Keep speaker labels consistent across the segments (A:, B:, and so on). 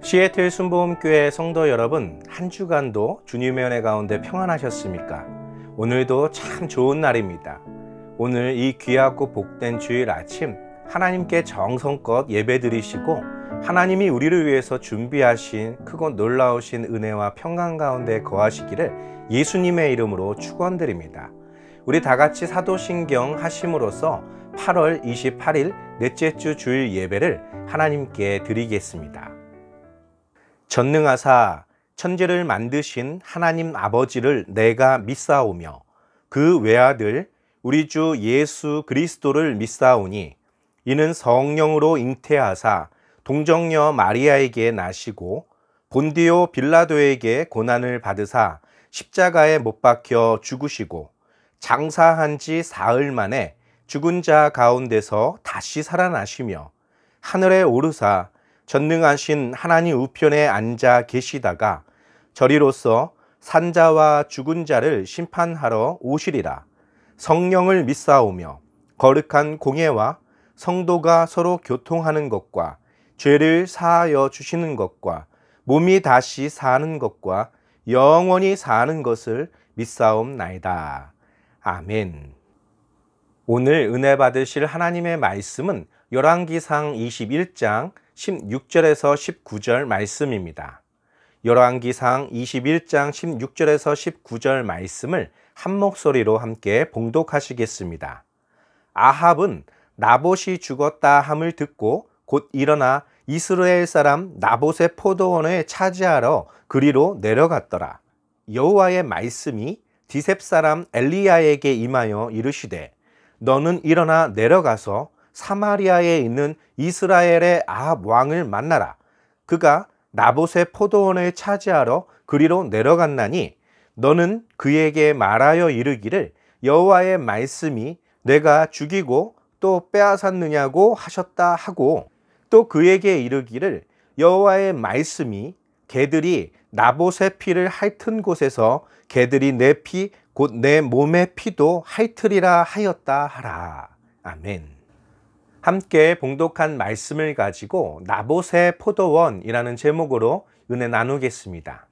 A: 시애틀 순복음교회 성도 여러분, 한 주간도 주님의 은혜 가운데 평안하셨습니까? 오늘도 참 좋은 날입니다. 오늘 이 귀하고 복된 주일 아침 하나님께 정성껏 예배드리시고 하나님이 우리를 위해서 준비하신 크고 놀라우신 은혜와 평강 가운데 거하시기를 예수님의 이름으로 축원드립니다. 우리 다같이 사도신경 하심으로써 8월 28일 넷째 주 주일 예배를 하나님께 드리겠습니다. 전능하사 천지를 만드신 하나님 아버지를 내가 믿사오며 그 외아들 우리 주 예수 그리스도를 믿사오니 이는 성령으로 잉태하사 동정녀 마리아에게 나시고 본디오 빌라도에게 고난을 받으사 십자가에 못 박혀 죽으시고 장사한 지 사흘 만에 죽은 자 가운데서 다시 살아나시며 하늘에 오르사 전능하신 하나님 우편에 앉아 계시다가 저리로서 산자와 죽은 자를 심판하러 오시리라. 성령을 믿사오며 거룩한 공예와 성도가 서로 교통하는 것과 죄를 사하여 주시는 것과 몸이 다시 사는 것과 영원히 사는 것을 믿사옵나이다. 아멘. 오늘 은혜 받으실 하나님의 말씀은 열왕기상 21장 16절에서 19절 말씀입니다. 열왕기상 21장 16절에서 19절 말씀을 한 목소리로 함께 봉독하시겠습니다. 아합은 나봇이 죽었다 함을 듣고 곧 일어나 이스라엘 사람 나봇의 포도원을 차지하러 그리로 내려갔더라. 여호와의 말씀이 디셉 사람 엘리야에게 임하여 이르시되 너는 일어나 내려가서 사마리아에 있는 이스라엘의 아합 왕을 만나라. 그가 나봇의 포도원을 차지하러 그리로 내려갔나니 너는 그에게 말하여 이르기를 여호와의 말씀이 내가 죽이고 또 빼앗았느냐고 하셨다 하고 또 그에게 이르기를 여호와의 말씀이 개들이 나봇의 피를 핥은 곳에서 개들이 내 피 곧 내 몸의 피도 핥으리라 하였다 하라. 아멘. 함께 봉독한 말씀을 가지고 나봇의 포도원이라는 제목으로 은혜 나누겠습니다.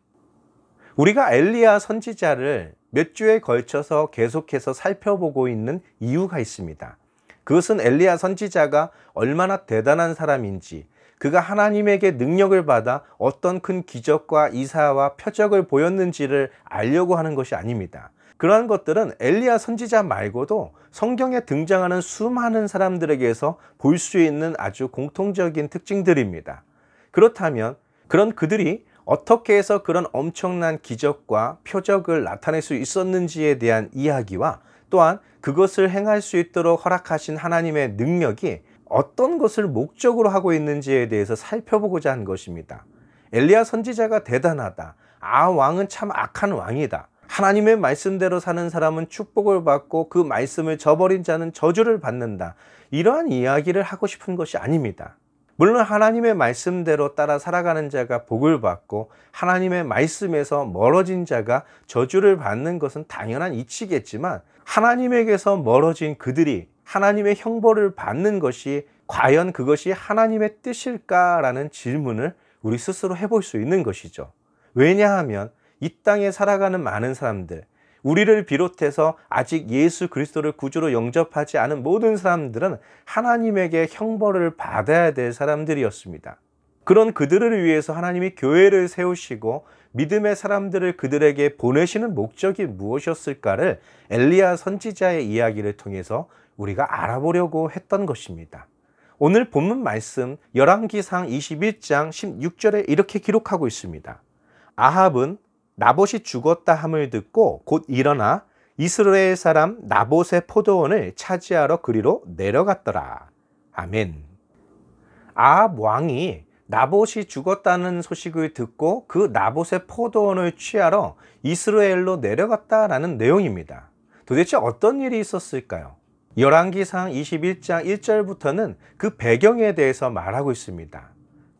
A: 우리가 엘리야 선지자를 몇 주에 걸쳐서 계속해서 살펴보고 있는 이유가 있습니다. 그것은 엘리야 선지자가 얼마나 대단한 사람인지, 그가 하나님에게 능력을 받아 어떤 큰 기적과 이사와 표적을 보였는지를 알려고 하는 것이 아닙니다. 그러한 것들은 엘리야 선지자 말고도 성경에 등장하는 수많은 사람들에게서 볼 수 있는 아주 공통적인 특징들입니다. 그렇다면 그런 그들이 어떻게 해서 그런 엄청난 기적과 표적을 나타낼 수 있었는지에 대한 이야기와 또한 그것을 행할 수 있도록 허락하신 하나님의 능력이 어떤 것을 목적으로 하고 있는지에 대해서 살펴보고자 한 것입니다. 엘리야 선지자가 대단하다. 왕은 참 악한 왕이다. 하나님의 말씀대로 사는 사람은 축복을 받고 그 말씀을 저버린 자는 저주를 받는다. 이러한 이야기를 하고 싶은 것이 아닙니다. 물론 하나님의 말씀대로 따라 살아가는 자가 복을 받고 하나님의 말씀에서 멀어진 자가 저주를 받는 것은 당연한 이치겠지만 하나님에게서 멀어진 그들이 하나님의 형벌을 받는 것이 과연 그것이 하나님의 뜻일까라는 질문을 우리 스스로 해볼 수 있는 것이죠. 왜냐하면 이 땅에 살아가는 많은 사람들, 우리를 비롯해서 아직 예수 그리스도를 구주로 영접하지 않은 모든 사람들은 하나님에게 형벌을 받아야 될 사람들이었습니다. 그런 그들을 위해서 하나님이 교회를 세우시고 믿음의 사람들을 그들에게 보내시는 목적이 무엇이었을까를 엘리야 선지자의 이야기를 통해서 우리가 알아보려고 했던 것입니다. 오늘 본문 말씀 열왕기상 21장 16절에 이렇게 기록하고 있습니다. 아합은 나봇이 죽었다 함을 듣고 곧 일어나 이스라엘 사람 나봇의 포도원을 차지하러 그리로 내려갔더라. 아멘. 아합 왕이 나봇이 죽었다는 소식을 듣고 그 나봇의 포도원을 취하러 이스라엘로 내려갔다라는 내용입니다. 도대체 어떤 일이 있었을까요? 열왕기상 21장 1절부터는 그 배경에 대해서 말하고 있습니다.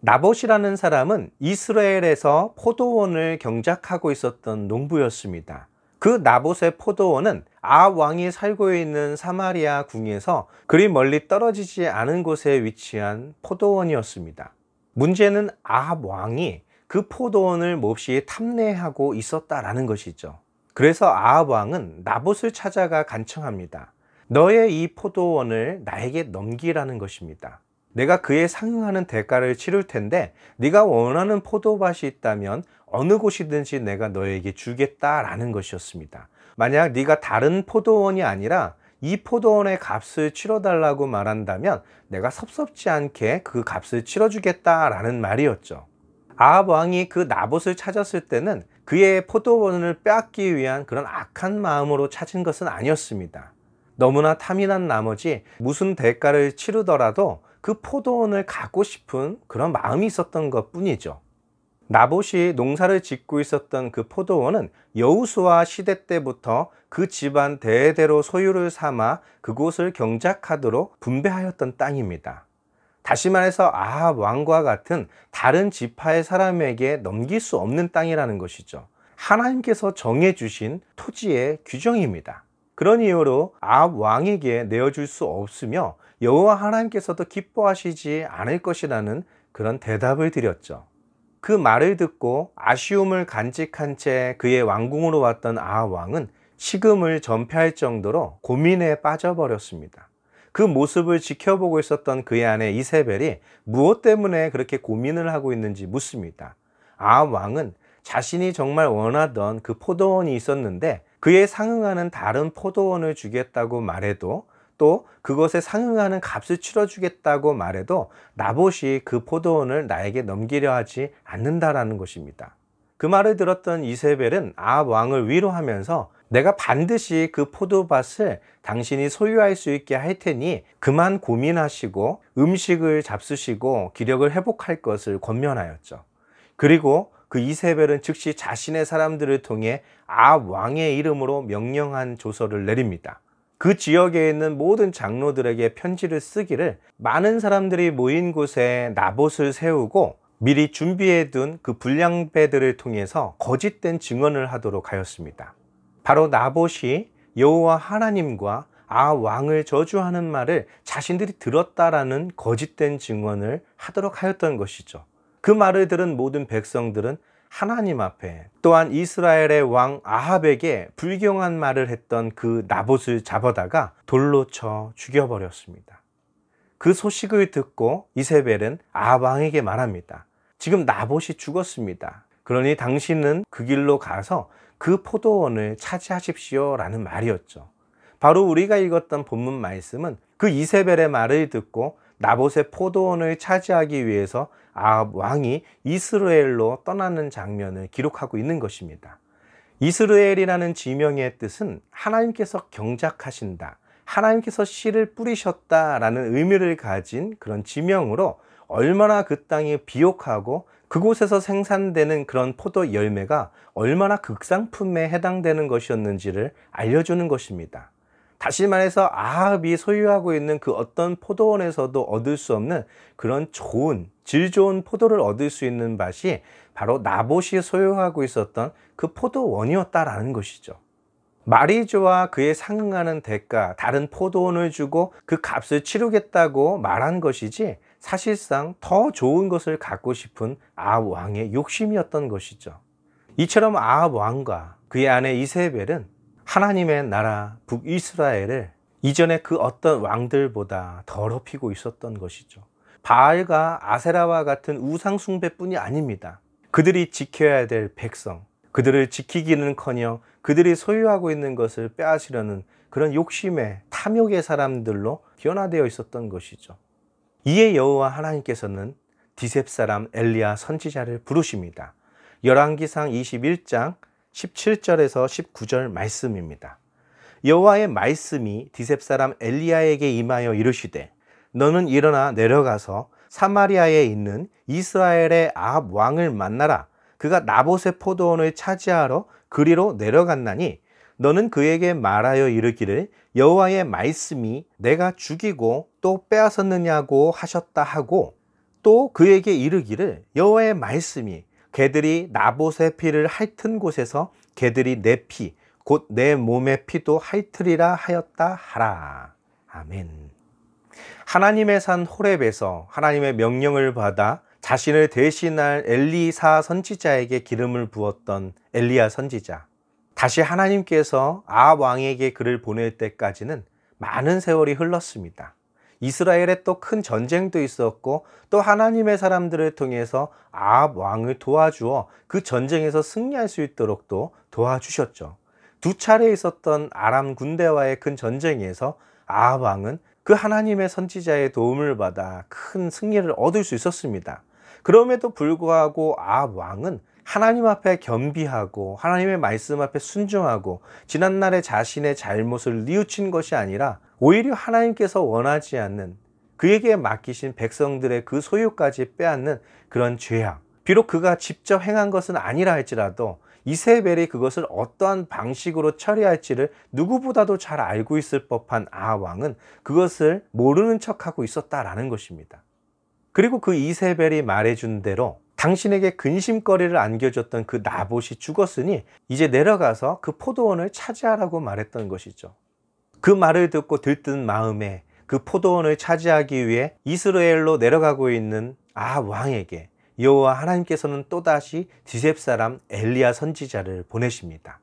A: 나봇이라는 사람은 이스라엘에서 포도원을 경작하고 있었던 농부였습니다. 그 나봇의 포도원은 아합 왕이 살고 있는 사마리아 궁에서 그리 멀리 떨어지지 않은 곳에 위치한 포도원이었습니다. 문제는 아합 왕이 그 포도원을 몹시 탐내하고 있었다라는 것이죠. 그래서 아합 왕은 나봇을 찾아가 간청합니다. 너의 이 포도원을 나에게 넘기라는 것입니다. 내가 그에 상응하는 대가를 치를 텐데 네가 원하는 포도밭이 있다면 어느 곳이든지 내가 너에게 주겠다라는 것이었습니다. 만약 네가 다른 포도원이 아니라 이 포도원의 값을 치러달라고 말한다면 내가 섭섭지 않게 그 값을 치러주겠다라는 말이었죠. 아합 왕이 그 나봇을 찾았을 때는 그의 포도원을 빼앗기 위한 그런 악한 마음으로 찾은 것은 아니었습니다. 너무나 탐이 난 나머지 무슨 대가를 치르더라도 그 포도원을 갖고 싶은 그런 마음이 있었던 것 뿐이죠. 나봇이 농사를 짓고 있었던 그 포도원은 여호수아 시대 때부터 그 집안 대대로 소유를 삼아 그곳을 경작하도록 분배하였던 땅입니다. 다시 말해서 아합 왕과 같은 다른 지파의 사람에게 넘길 수 없는 땅이라는 것이죠. 하나님께서 정해주신 토지의 규정입니다. 그런 이유로 아합 왕에게 내어줄 수 없으며 여호와 하나님께서도 기뻐하시지 않을 것이라는 그런 대답을 드렸죠. 그 말을 듣고 아쉬움을 간직한 채 그의 왕궁으로 왔던 아합 왕은 식음을 전폐할 정도로 고민에 빠져버렸습니다. 그 모습을 지켜보고 있었던 그의 아내 이세벨이 무엇 때문에 그렇게 고민을 하고 있는지 묻습니다. 아합 왕은 자신이 정말 원하던 그 포도원이 있었는데 그에 상응하는 다른 포도원을 주겠다고 말해도 또 그것에 상응하는 값을 치러주겠다고 말해도 나봇이 그 포도원을 나에게 넘기려 하지 않는다라는 것입니다. 그 말을 들었던 이세벨은 아합 왕을 위로하면서 내가 반드시 그 포도밭을 당신이 소유할 수 있게 할 테니 그만 고민하시고 음식을 잡수시고 기력을 회복할 것을 권면하였죠. 그리고 그 이세벨은 즉시 자신의 사람들을 통해 아합 왕의 이름으로 명령한 조서를 내립니다. 그 지역에 있는 모든 장로들에게 편지를 쓰기를 많은 사람들이 모인 곳에 나봇을 세우고 미리 준비해둔 그 불량배들을 통해서 거짓된 증언을 하도록 하였습니다. 바로 나봇이 여호와 하나님과 아합 왕을 저주하는 말을 자신들이 들었다라는 거짓된 증언을 하도록 하였던 것이죠. 그 말을 들은 모든 백성들은 하나님 앞에 또한 이스라엘의 왕 아합에게 불경한 말을 했던 그 나봇을 잡아다가 돌로 쳐 죽여버렸습니다. 그 소식을 듣고 이세벨은 아합 왕에게 말합니다. 지금 나봇이 죽었습니다. 그러니 당신은 그 길로 가서 그 포도원을 차지하십시오 라는 말이었죠. 바로 우리가 읽었던 본문 말씀은 그 이세벨의 말을 듣고 나봇의 포도원을 차지하기 위해서 아합 왕이 이스라엘로 떠나는 장면을 기록하고 있는 것입니다. 이스라엘이라는 지명의 뜻은 하나님께서 경작하신다, 하나님께서 씨를 뿌리셨다라는 의미를 가진 그런 지명으로 얼마나 그 땅이 비옥하고 그곳에서 생산되는 그런 포도 열매가 얼마나 극상품에 해당되는 것이었는지를 알려주는 것입니다. 다시 말해서 아합이 소유하고 있는 그 어떤 포도원에서도 얻을 수 없는 그런 좋은, 질 좋은 포도를 얻을 수 있는 밭이 바로 나봇이 소유하고 있었던 그 포도원이었다라는 것이죠. 말이 좋아 그에 상응하는 대가, 다른 포도원을 주고 그 값을 치르겠다고 말한 것이지 사실상 더 좋은 것을 갖고 싶은 아합 왕의 욕심이었던 것이죠. 이처럼 아합 왕과 그의 아내 이세벨은 하나님의 나라 북이스라엘을 이전의 그 어떤 왕들보다 더럽히고 있었던 것이죠. 바알과 아세라와 같은 우상 숭배뿐이 아닙니다. 그들이 지켜야 될 백성, 그들을 지키기는커녕 그들이 소유하고 있는 것을 빼앗으려는 그런 욕심의 탐욕의 사람들로 변화되어 있었던 것이죠. 이에 여호와 하나님께서는 디셉 사람 엘리야 선지자를 부르십니다. 열왕기상 21장 17절에서 19절 말씀입니다. 여호와의 말씀이 디셉 사람 엘리야에게 임하여 이르시되 너는 일어나 내려가서 사마리아에 있는 이스라엘의 아합 왕을 만나라. 그가 나봇의 포도원을 차지하러 그리로 내려갔나니 너는 그에게 말하여 이르기를 여호와의 말씀이 내가 죽이고 또 빼앗았느냐고 하셨다 하고 또 그에게 이르기를 여호와의 말씀이 개들이 나봇의 피를 핥은 곳에서 개들이 내 피, 곧 내 몸의 피도 핥으리라 하였다 하라. 아멘. 하나님의 산 호렙에서 하나님의 명령을 받아 자신을 대신할 엘리사 선지자에게 기름을 부었던 엘리야 선지자, 다시 하나님께서 아합 왕에게 그를 보낼 때까지는 많은 세월이 흘렀습니다. 이스라엘에 또 큰 전쟁도 있었고 또 하나님의 사람들을 통해서 아합 왕을 도와주어 그 전쟁에서 승리할 수 있도록 또 도와주셨죠. 두 차례 있었던 아람 군대와의 큰 전쟁에서 아합 왕은 그 하나님의 선지자의 도움을 받아 큰 승리를 얻을 수 있었습니다. 그럼에도 불구하고 아합 왕은 하나님 앞에 겸비하고 하나님의 말씀 앞에 순종하고 지난날에 자신의 잘못을 뉘우친 것이 아니라 오히려 하나님께서 원하지 않는 그에게 맡기신 백성들의 그 소유까지 빼앗는 그런 죄악, 비록 그가 직접 행한 것은 아니라 할지라도 이세벨이 그것을 어떠한 방식으로 처리할지를 누구보다도 잘 알고 있을 법한 아합 왕은 그것을 모르는 척하고 있었다라는 것입니다. 그리고 그 이세벨이 말해준 대로 당신에게 근심거리를 안겨줬던 그 나봇이 죽었으니 이제 내려가서 그 포도원을 차지하라고 말했던 것이죠. 그 말을 듣고 들뜬 마음에 그 포도원을 차지하기 위해 이스라엘로 내려가고 있는 아합 왕에게 여호와 하나님께서는 또다시 디셉 사람 엘리야 선지자를 보내십니다.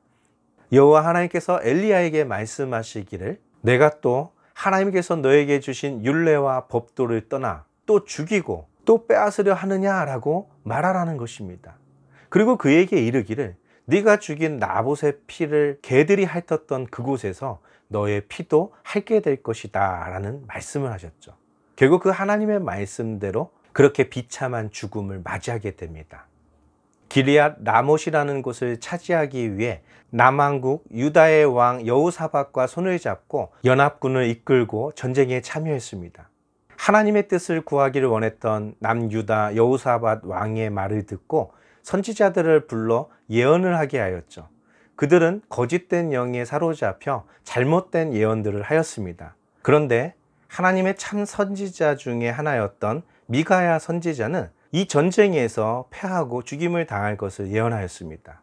A: 여호와 하나님께서 엘리야에게 말씀하시기를 내가 또 하나님께서 너에게 주신 율례와 법도를 떠나 또 죽이고 또 빼앗으려 하느냐라고 말하라는 것입니다. 그리고 그에게 이르기를 네가 죽인 나봇의 피를 개들이 핥았던 그곳에서 너의 피도 핥게 될 것이다 라는 말씀을 하셨죠. 결국 그 하나님의 말씀대로 그렇게 비참한 죽음을 맞이하게 됩니다. 기리앗 라못이라는 곳을 차지하기 위해 남왕국 유다의 왕 여호사밧과 손을 잡고 연합군을 이끌고 전쟁에 참여했습니다. 하나님의 뜻을 구하기를 원했던 남유다 여호사밧 왕의 말을 듣고 선지자들을 불러 예언을 하게 하였죠. 그들은 거짓된 영에 사로잡혀 잘못된 예언들을 하였습니다. 그런데 하나님의 참 선지자 중에 하나였던 미가야 선지자는 이 전쟁에서 패하고 죽임을 당할 것을 예언하였습니다.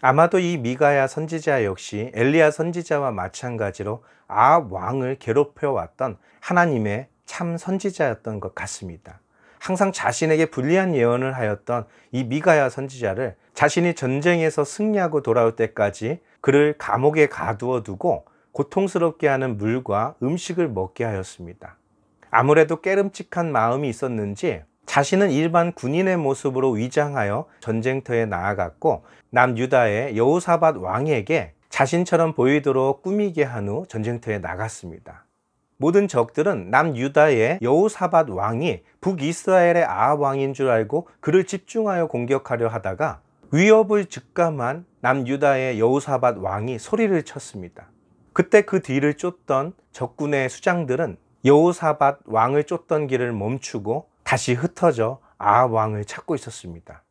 A: 아마도 이 미가야 선지자 역시 엘리야 선지자와 마찬가지로 아합 왕을 괴롭혀왔던 하나님의 참 선지자였던 것 같습니다. 항상 자신에게 불리한 예언을 하였던 이 미가야 선지자를 자신이 전쟁에서 승리하고 돌아올 때까지 그를 감옥에 가두어 두고 고통스럽게 하는 물과 음식을 먹게 하였습니다. 아무래도 깨름칙한 마음이 있었는지 자신은 일반 군인의 모습으로 위장하여 전쟁터에 나아갔고 남유다의 여호사밧 왕에게 자신처럼 보이도록 꾸미게 한 후 전쟁터에 나갔습니다. 모든 적들은 남유다의 여호사밧 왕이 북이스라엘의 아합 왕인 줄 알고 그를 집중하여 공격하려 하다가 위협을 직감한 남유다의 여호사밧 왕이 소리를 쳤습니다. 그때 그 뒤를 쫓던 적군의 수장들은 여호사밧 왕을 쫓던 길을 멈추고 다시 흩어져 아합 왕을 찾고 있었습니다.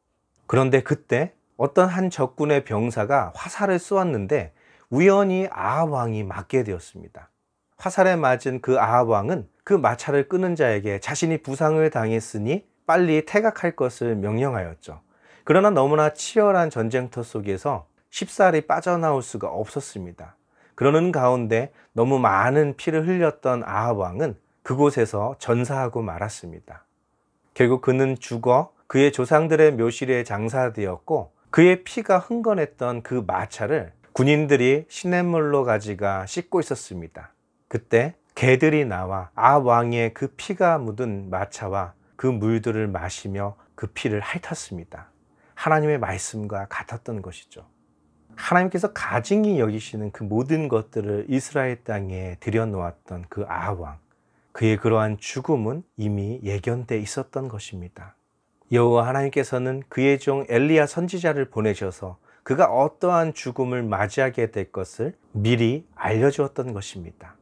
A: 그런데 그때 어떤 한 적군의 병사가 화살을 쏘았는데 우연히 아합 왕이 맞게 되었습니다. 화살에 맞은 그 아합 왕은 그 마차를 끄는 자에게 자신이 부상을 당했으니 빨리 퇴각할 것을 명령하였죠. 그러나 너무나 치열한 전쟁터 속에서 쉽사리 빠져나올 수가 없었습니다. 그러는 가운데 너무 많은 피를 흘렸던 아합 왕은 그곳에서 전사하고 말았습니다. 결국 그는 죽어 그의 조상들의 묘실에 장사되었고 그의 피가 흥건했던 그 마차를 군인들이 시냇물로 가지가 씻고 있었습니다. 그때 개들이 나와 아합 왕의 그 피가 묻은 마차와 그 물들을 마시며 그 피를 핥았습니다. 하나님의 말씀과 같았던 것이죠. 하나님께서 가증히 여기시는 그 모든 것들을 이스라엘 땅에 들여놓았던 그 아합 왕, 그의 그러한 죽음은 이미 예견돼 있었던 것입니다. 여호와 하나님께서는 그의 종 엘리야 선지자를 보내셔서 그가 어떠한 죽음을 맞이하게 될 것을 미리 알려주었던 것입니다.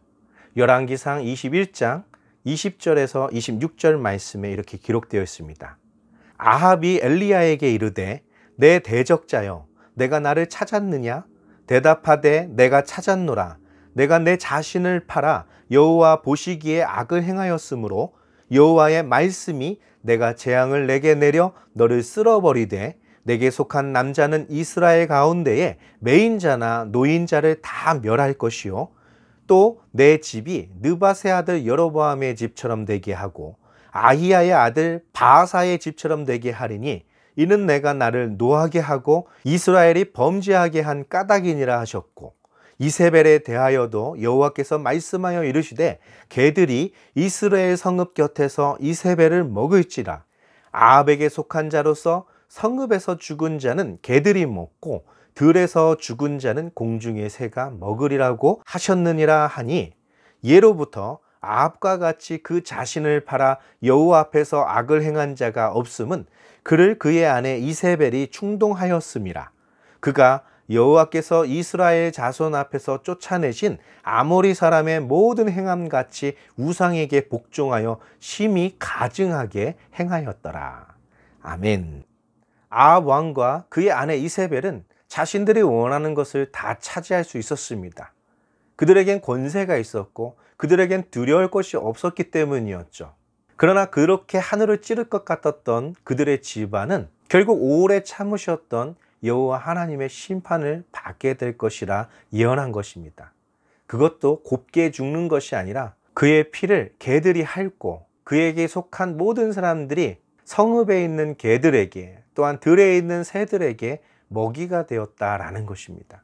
A: 열왕기상 21장 20절에서 26절 말씀에 이렇게 기록되어 있습니다. 아합이 엘리야에게 이르되 내 대적자여 내가 나를 찾았느냐? 대답하되 내가 찾았노라. 내가 내 자신을 팔아 여호와 보시기에 악을 행하였으므로 여호와의 말씀이 내가 재앙을 내게 내려 너를 쓸어버리되 내게 속한 남자는 이스라엘 가운데에 매인자나 노인자를 다 멸할 것이요 또 내 집이 느바세 아들 여로보암의 집처럼 되게 하고 아히야의 아들 바아사의 집처럼 되게 하리니 이는 내가 나를 노하게 하고 이스라엘이 범죄하게 한 까닭이니라 하셨고, 이세벨에 대하여도 여호와께서 말씀하여 이르시되 개들이 이스라엘 성읍 곁에서 이세벨을 먹을지라. 아합에게 속한 자로서 성읍에서 죽은 자는 개들이 먹고 들에서 죽은 자는 공중의 새가 먹으리라고 하셨느니라 하니, 예로부터 아합과 같이 그 자신을 팔아 여호와 앞에서 악을 행한 자가 없음은 그를 그의 아내 이세벨이 충동하였음이라. 그가 여호와께서 이스라엘 자손 앞에서 쫓아내신 아모리 사람의 모든 행함 같이 우상에게 복종하여 심히 가증하게 행하였더라. 아멘. 아합 왕과 그의 아내 이세벨은 자신들이 원하는 것을 다 차지할 수 있었습니다. 그들에겐 권세가 있었고 그들에겐 두려울 것이 없었기 때문이었죠. 그러나 그렇게 하늘을 찌를 것 같았던 그들의 집안은 결국 오래 참으셨던 여호와 하나님의 심판을 받게 될 것이라 예언한 것입니다. 그것도 곱게 죽는 것이 아니라 그의 피를 개들이 핥고 그에게 속한 모든 사람들이 성읍에 있는 개들에게 또한 들에 있는 새들에게 먹이가 되었다라는 것입니다.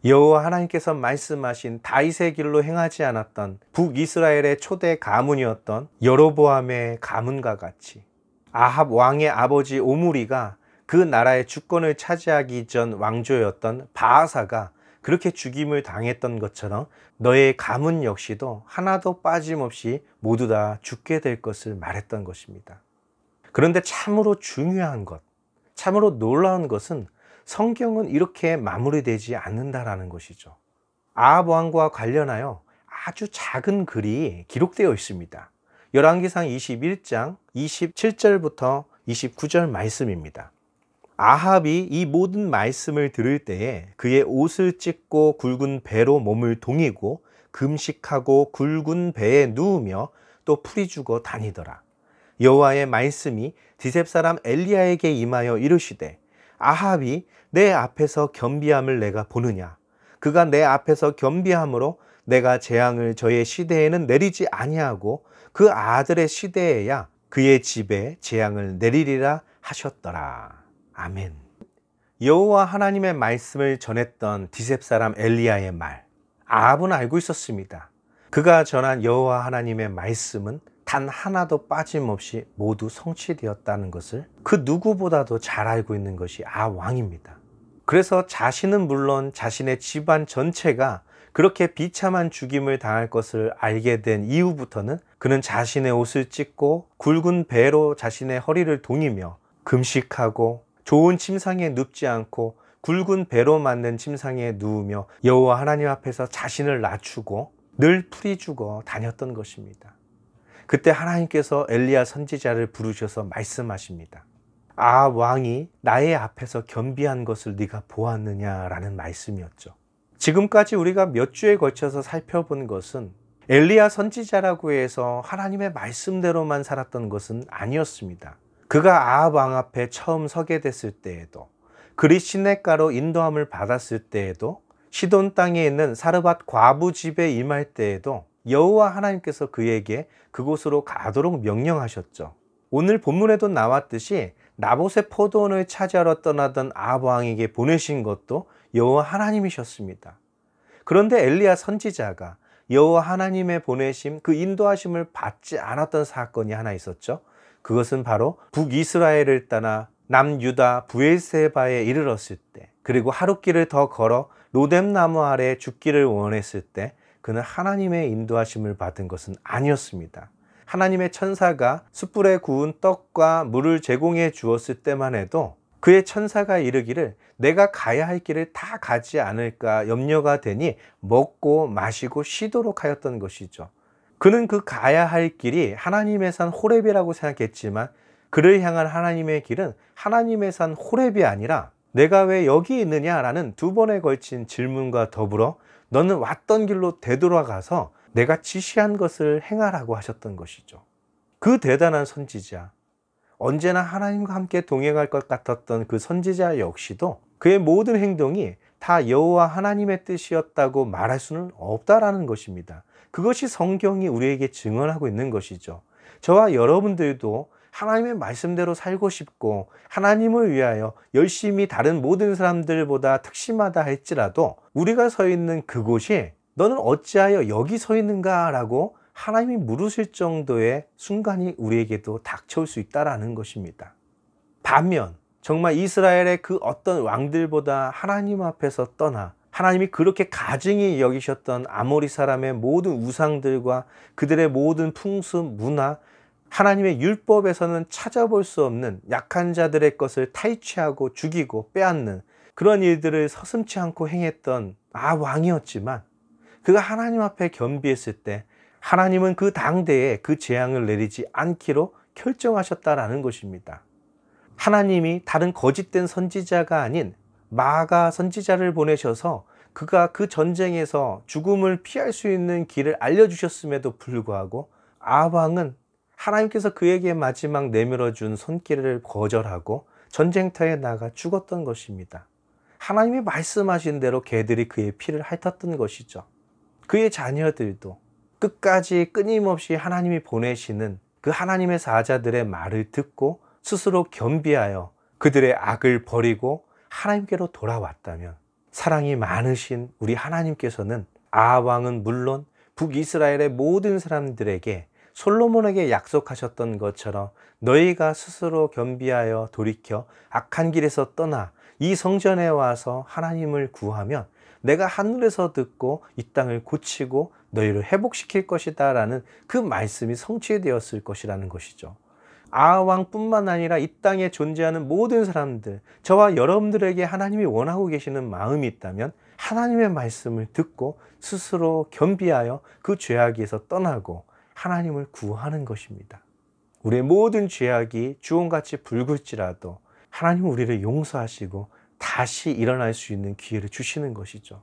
A: 여호와 하나님께서 말씀하신 다윗의 길로 행하지 않았던 북이스라엘의 초대 가문이었던 여로보암의 가문과 같이 아합 왕의 아버지 오므리가 그 나라의 주권을 차지하기 전 왕조였던 바아사가 그렇게 죽임을 당했던 것처럼 너의 가문 역시도 하나도 빠짐없이 모두 다 죽게 될 것을 말했던 것입니다. 그런데 참으로 중요한 것, 참으로 놀라운 것은 성경은 이렇게 마무리되지 않는다라는 것이죠. 아합 왕과 관련하여 아주 작은 글이 기록되어 있습니다. 열왕기상 21장 27절부터 29절 말씀입니다. 아합이 이 모든 말씀을 들을 때에 그의 옷을 찢고 굵은 배로 몸을 동이고 금식하고 굵은 배에 누우며 또 풀이 죽어 다니더라. 여호와의 말씀이 디셉 사람 엘리야에게 임하여 이르시되 아합이 내 앞에서 겸비함을 내가 보느냐. 그가 내 앞에서 겸비함으로 내가 재앙을 저의 시대에는 내리지 아니하고 그 아들의 시대에야 그의 집에 재앙을 내리리라 하셨더라. 아멘. 여호와 하나님의 말씀을 전했던 디셉 사람 엘리야의 말, 아합은 알고 있었습니다. 그가 전한 여호와 하나님의 말씀은 단 하나도 빠짐없이 모두 성취되었다는 것을 그 누구보다도 잘 알고 있는 것이 아합 왕입니다. 그래서 자신은 물론 자신의 집안 전체가 그렇게 비참한 죽임을 당할 것을 알게 된 이후부터는 그는 자신의 옷을 찢고 굵은 배로 자신의 허리를 동이며 금식하고 좋은 침상에 눕지 않고 굵은 배로 만든 침상에 누우며 여호와 하나님 앞에서 자신을 낮추고 늘 풀이 죽어 다녔던 것입니다. 그때 하나님께서 엘리야 선지자를 부르셔서 말씀하십니다. 아합 왕이 나의 앞에서 겸비한 것을 네가 보았느냐라는 말씀이었죠. 지금까지 우리가 몇 주에 걸쳐서 살펴본 것은 엘리야 선지자라고 해서 하나님의 말씀대로만 살았던 것은 아니었습니다. 그가 아합 왕 앞에 처음 서게 됐을 때에도, 그리 시냇가로 인도함을 받았을 때에도, 시돈 땅에 있는 사르밧 과부 집에 임할 때에도 여호와 하나님께서 그에게 그곳으로 가도록 명령하셨죠. 오늘 본문에도 나왔듯이 나봇의 포도원을 차지하러 떠나던 아합 왕에게 보내신 것도 여호와 하나님이셨습니다. 그런데 엘리야 선지자가 여호와 하나님의 보내심, 그 인도하심을 받지 않았던 사건이 하나 있었죠. 그것은 바로 북이스라엘을 떠나 남유다 브엘세바에 이르렀을 때, 그리고 하룻길을 더 걸어 로뎀나무 아래 죽기를 원했을 때 그는 하나님의 인도하심을 받은 것은 아니었습니다. 하나님의 천사가 숯불에 구운 떡과 물을 제공해 주었을 때만 해도 그의 천사가 이르기를 내가 가야 할 길을 다 가지 않을까 염려가 되니 먹고 마시고 쉬도록 하였던 것이죠. 그는 그 가야 할 길이 하나님의 산 호렙이라고 생각했지만 그를 향한 하나님의 길은 하나님의 산 호렙이 아니라 내가 왜 여기 있느냐라는 두 번에 걸친 질문과 더불어 너는 왔던 길로 되돌아가서 내가 지시한 것을 행하라고 하셨던 것이죠. 그 대단한 선지자, 언제나 하나님과 함께 동행할 것 같았던 그 선지자 역시도 그의 모든 행동이 다 여호와 하나님의 뜻이었다고 말할 수는 없다라는 것입니다. 그것이 성경이 우리에게 증언하고 있는 것이죠. 저와 여러분들도 하나님의 말씀대로 살고 싶고 하나님을 위하여 열심히 다른 모든 사람들보다 특심하다 할지라도 우리가 서 있는 그곳이 너는 어찌하여 여기 서 있는가? 라고 하나님이 물으실 정도의 순간이 우리에게도 닥쳐올 수 있다는 것입니다. 반면 정말 이스라엘의 그 어떤 왕들보다 하나님 앞에서 떠나 하나님이 그렇게 가증히 여기셨던 아모리 사람의 모든 우상들과 그들의 모든 풍습, 문화, 하나님의 율법에서는 찾아볼 수 없는 약한 자들의 것을 탈취하고 죽이고 빼앗는 그런 일들을 서슴지 않고 행했던 왕이었지만 그가 하나님 앞에 겸비했을 때 하나님은 그 당대에 그 재앙을 내리지 않기로 결정하셨다라는 것입니다. 하나님이 다른 거짓된 선지자가 아닌 마가 선지자를 보내셔서 그가 그 전쟁에서 죽음을 피할 수 있는 길을 알려주셨음에도 불구하고 아왕은 하나님께서 그에게 마지막 내밀어 준 손길을 거절하고 전쟁터에 나가 죽었던 것입니다. 하나님이 말씀하신 대로 개들이 그의 피를 핥았던 것이죠. 그의 자녀들도 끝까지 끊임없이 하나님이 보내시는 그 하나님의 사자들의 말을 듣고 스스로 겸비하여 그들의 악을 버리고 하나님께로 돌아왔다면 사랑이 많으신 우리 하나님께서는 아왕은 물론 북이스라엘의 모든 사람들에게 솔로몬에게 약속하셨던 것처럼 너희가 스스로 겸비하여 돌이켜 악한 길에서 떠나 이 성전에 와서 하나님을 구하면 내가 하늘에서 듣고 이 땅을 고치고 너희를 회복시킬 것이다 라는 그 말씀이 성취되었을 것이라는 것이죠. 아왕뿐만 아니라 이 땅에 존재하는 모든 사람들, 저와 여러분들에게 하나님이 원하고 계시는 마음이 있다면 하나님의 말씀을 듣고 스스로 겸비하여 그 죄악에서 떠나고 하나님을 구하는 것입니다. 우리의 모든 죄악이 주홍같이 붉을지라도 하나님은 우리를 용서하시고 다시 일어날 수 있는 기회를 주시는 것이죠.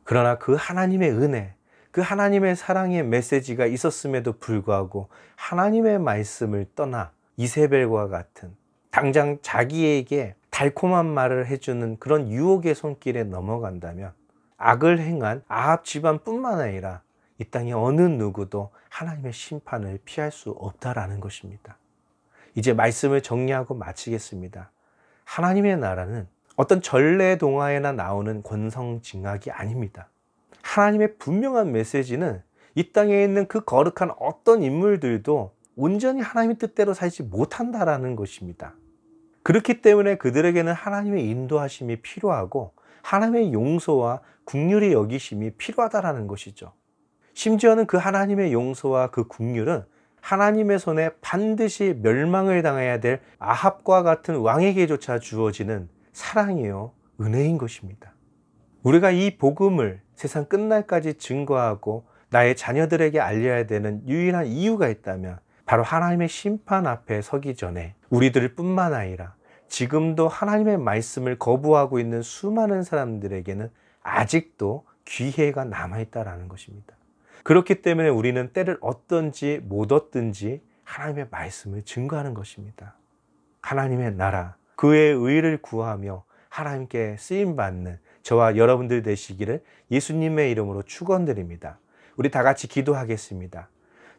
A: 그러나 그 하나님의 은혜, 그 하나님의 사랑의 메시지가 있었음에도 불구하고 하나님의 말씀을 떠나 이세벨과 같은 당장 자기에게 달콤한 말을 해주는 그런 유혹의 손길에 넘어간다면 악을 행한 아합 집안뿐만 아니라 이 땅의 어느 누구도 하나님의 심판을 피할 수 없다라는 것입니다. 이제 말씀을 정리하고 마치겠습니다. 하나님의 나라는 어떤 전래 동화에나 나오는 권성징악이 아닙니다. 하나님의 분명한 메시지는 이 땅에 있는 그 거룩한 어떤 인물들도 온전히 하나님의 뜻대로 살지 못한다라는 것입니다. 그렇기 때문에 그들에게는 하나님의 인도하심이 필요하고 하나님의 용서와 긍휼의 여기심이 필요하다라는 것이죠. 심지어는 그 하나님의 용서와 그 긍휼은 하나님의 손에 반드시 멸망을 당해야 될 아합과 같은 왕에게조차 주어지는 사랑이요 은혜인 것입니다. 우리가 이 복음을 세상 끝날까지 증거하고 나의 자녀들에게 알려야 되는 유일한 이유가 있다면 바로 하나님의 심판 앞에 서기 전에 우리들 뿐만 아니라 지금도 하나님의 말씀을 거부하고 있는 수많은 사람들에게는 아직도 기회가 남아있다는 것입니다. 그렇기 때문에 우리는 때를 얻든지 못 얻든지 하나님의 말씀을 증거하는 것입니다. 하나님의 나라, 그의 의를 구하며 하나님께 쓰임받는 저와 여러분들 되시기를 예수님의 이름으로 축원드립니다. 우리 다 같이 기도하겠습니다.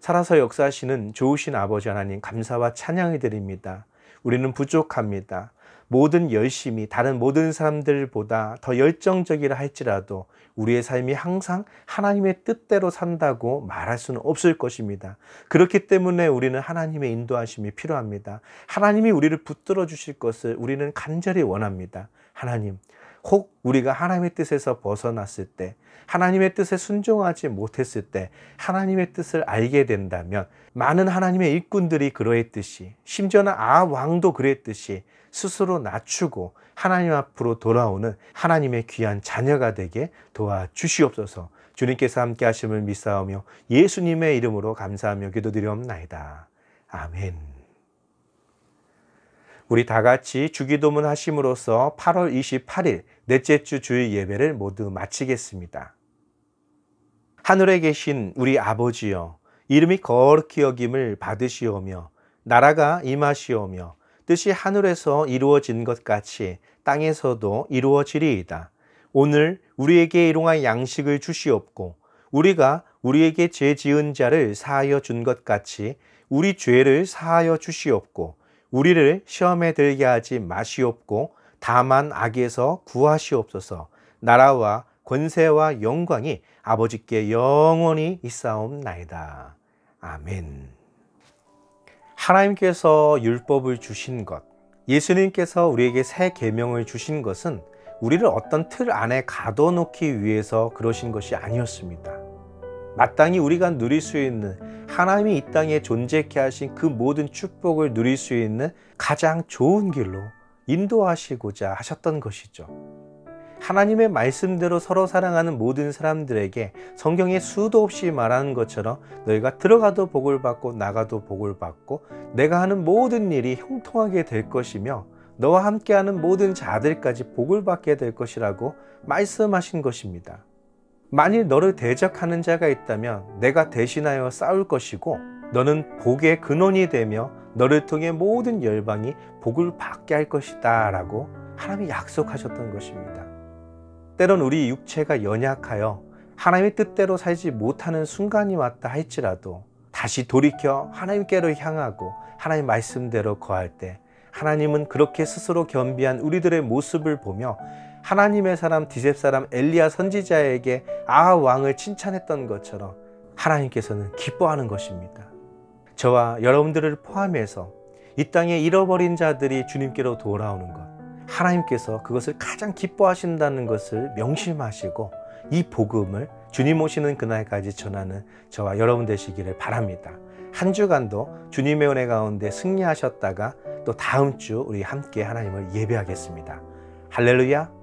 A: 살아서 역사하시는 좋으신 아버지 하나님 감사와 찬양을 드립니다. 우리는 부족합니다. 모든 열심이 다른 모든 사람들보다 더 열정적이라 할지라도 우리의 삶이 항상 하나님의 뜻대로 산다고 말할 수는 없을 것입니다. 그렇기 때문에 우리는 하나님의 인도하심이 필요합니다. 하나님이 우리를 붙들어 주실 것을 우리는 간절히 원합니다. 하나님, 혹 우리가 하나님의 뜻에서 벗어났을 때, 하나님의 뜻에 순종하지 못했을 때 하나님의 뜻을 알게 된다면 많은 하나님의 일꾼들이 그러했듯이, 심지어는 왕도 그랬듯이 스스로 낮추고 하나님 앞으로 돌아오는 하나님의 귀한 자녀가 되게 도와주시옵소서. 주님께서 함께 하심을 믿사오며 예수님의 이름으로 감사하며 기도드리옵나이다. 아멘. 우리 다 같이 주기도문 하심으로써 8월 28일 넷째 주 주일 예배를 모두 마치겠습니다. 하늘에 계신 우리 아버지여, 이름이 거룩히 여김을 받으시오며 나라가 임하시오며 뜻이 하늘에서 이루어진 것 같이 땅에서도 이루어지리이다. 오늘 우리에게 일용할 양식을 주시옵고 우리가 우리에게 죄 지은 자를 사하여 준 것 같이 우리 죄를 사하여 주시옵고 우리를 시험에 들게 하지 마시옵고 다만 악에서 구하시옵소서. 나라와 권세와 영광이 아버지께 영원히 있사옵나이다. 아멘. 하나님께서 율법을 주신 것, 예수님께서 우리에게 새 계명을 주신 것은 우리를 어떤 틀 안에 가둬놓기 위해서 그러신 것이 아니었습니다. 마땅히 우리가 누릴 수 있는, 하나님이 이 땅에 존재케 하신 그 모든 축복을 누릴 수 있는 가장 좋은 길로 인도하시고자 하셨던 것이죠. 하나님의 말씀대로 서로 사랑하는 모든 사람들에게 성경에 수도 없이 말하는 것처럼 너희가 들어가도 복을 받고 나가도 복을 받고 내가 하는 모든 일이 형통하게 될 것이며 너와 함께하는 모든 자들까지 복을 받게 될 것이라고 말씀하신 것입니다. 만일 너를 대적하는 자가 있다면 내가 대신하여 싸울 것이고 너는 복의 근원이 되며 너를 통해 모든 열방이 복을 받게 할 것이다 라고 하나님이 약속하셨던 것입니다. 때론 우리 육체가 연약하여 하나님의 뜻대로 살지 못하는 순간이 왔다 할지라도 다시 돌이켜 하나님께로 향하고 하나님 말씀대로 거할 때 하나님은 그렇게 스스로 겸비한 우리들의 모습을 보며 하나님의 사람 디셉 사람 엘리야 선지자에게 아하 왕을 칭찬했던 것처럼 하나님께서는 기뻐하는 것입니다. 저와 여러분들을 포함해서 이 땅에 잃어버린 자들이 주님께로 돌아오는 것, 하나님께서 그것을 가장 기뻐하신다는 것을 명심하시고 이 복음을 주님 오시는 그날까지 전하는 저와 여러분 되시기를 바랍니다. 한 주간도 주님의 은혜 가운데 승리하셨다가 또 다음 주 우리 함께 하나님을 예배하겠습니다. 할렐루야.